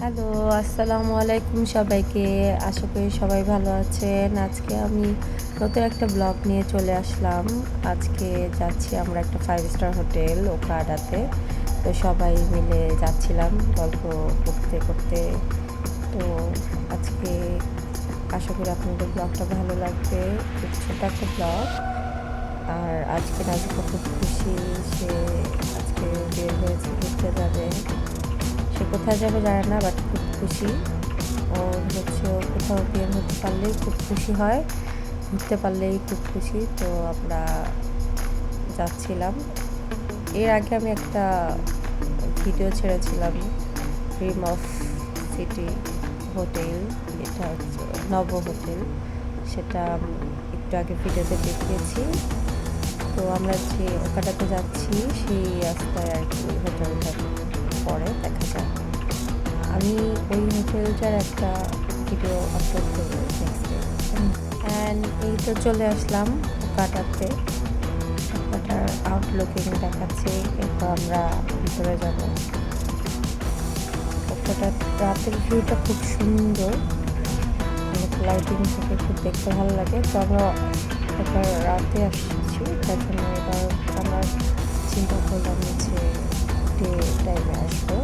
Hello, আসসালামু আলাইকুম সবাইকে। আশা করি সবাই ভালো আছেন। আজকে আমি নতুন একটা ব্লগ নিয়ে চলে আসলাম। আজকে যাচ্ছি আমরা একটা 5 স্টার হোটেল ওকাডাতে। তো সবাই মিলে যাচ্ছিলাম গল্প করতে, করতে। তো আজকে আশা করি আপনাদের ব্লগটা ভালো লাগবে। খুব ছোট একটা ব্লগ। আর আজকে নাজিফা খুব খুশি, সে আজকে বের হয়েছে ঘুরতে যাবে। সে কোথায় যাবে জানে না, বাট খুব খুশি। ও কোথাও বের হতে পারলেই খুব খুশি হয়, ঘুরতে পারলেই খুব খুশি। তো আমরা যাচ্ছিলাম। এর আগে আমি একটা ভিডিও ছেড়েছিলাম, ড্রিম অফ সিটি হোটেল, এটা হচ্ছে নব হোটেল। সেটা একটু আগে ভিডিওতে দেখিয়েছি। তো আমরা যে ওখানটাতে যাচ্ছি সেই রাস্তায় আর কি হোটেলটা পরে দেখা যায়। আমি ওই হোটেলটার একটা ভিডিও আপলোড করবো নেক্সটে। অ্যান্ড এই তো চলে আসলাম ওকাটাতে। ওকাটার আউটলুকিং দেখাচ্ছে, এরপর আমরা ভিতরে যাব। ওকাটার রাতের ভিউটা খুব সুন্দর, অনেক লাইটিং থেকে খুব দেখতে ভালো লাগে। তো আমরা এবার রাতে আসছি, তার জন্য এবার আমরা চিন্তা করলাম যে ডে টাইমে আসবো।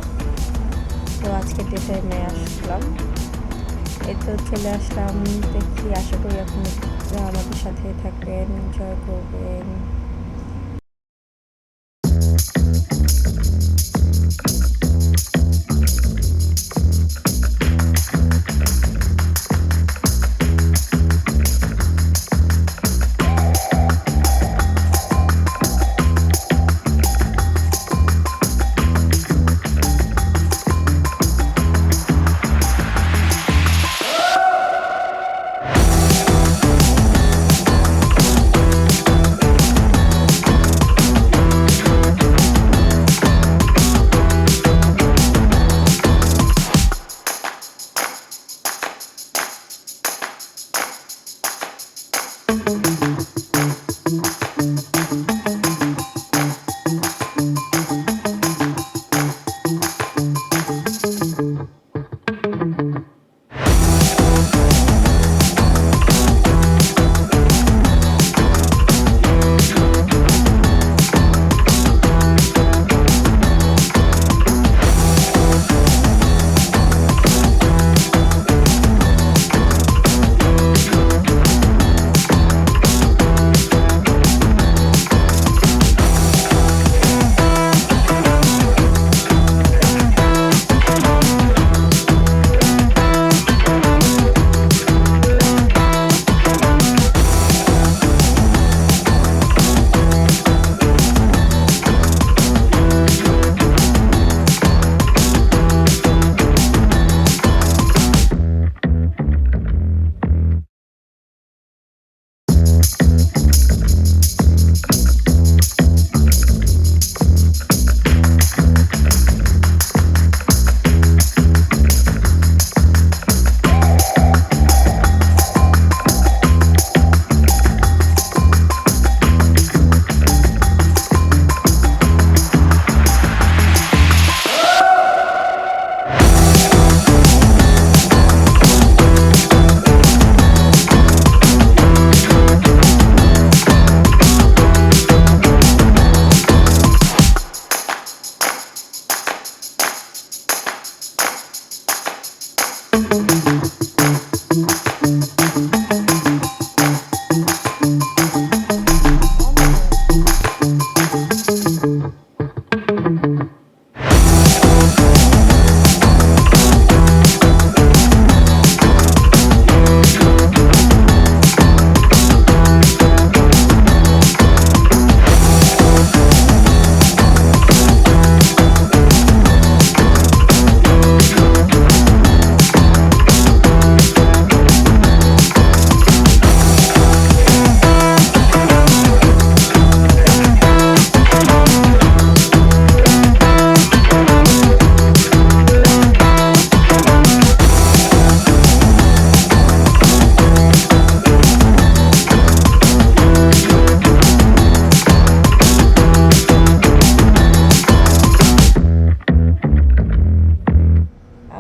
তো আজকে ডে টাইমে আসলাম। এই তো চলে আসলাম। দেখি, আশা করি আপনারা আমাদের সাথে থাকবেন, এনজয় করবেন।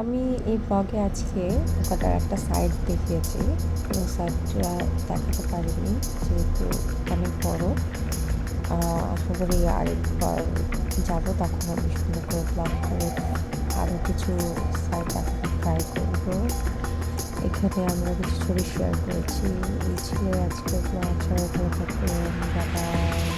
আমি এই ব্লগে আজকে ওখানটার একটা সাইড দেখিয়েছি, পুরো সাইডটা দেখাতে পারিনি যেহেতু অনেক বড়। আশা করি আরেকবার যাব তখন আমি সুন্দর করে ব্লগ করে আরও কিছু সাইড দেখাতে ট্রাই করব। এখানে আমরা কিছু ছবি শেয়ার করেছি। এই ছিল আজকের ব্লগ। সবাই ভালো থাকবেন, বাই।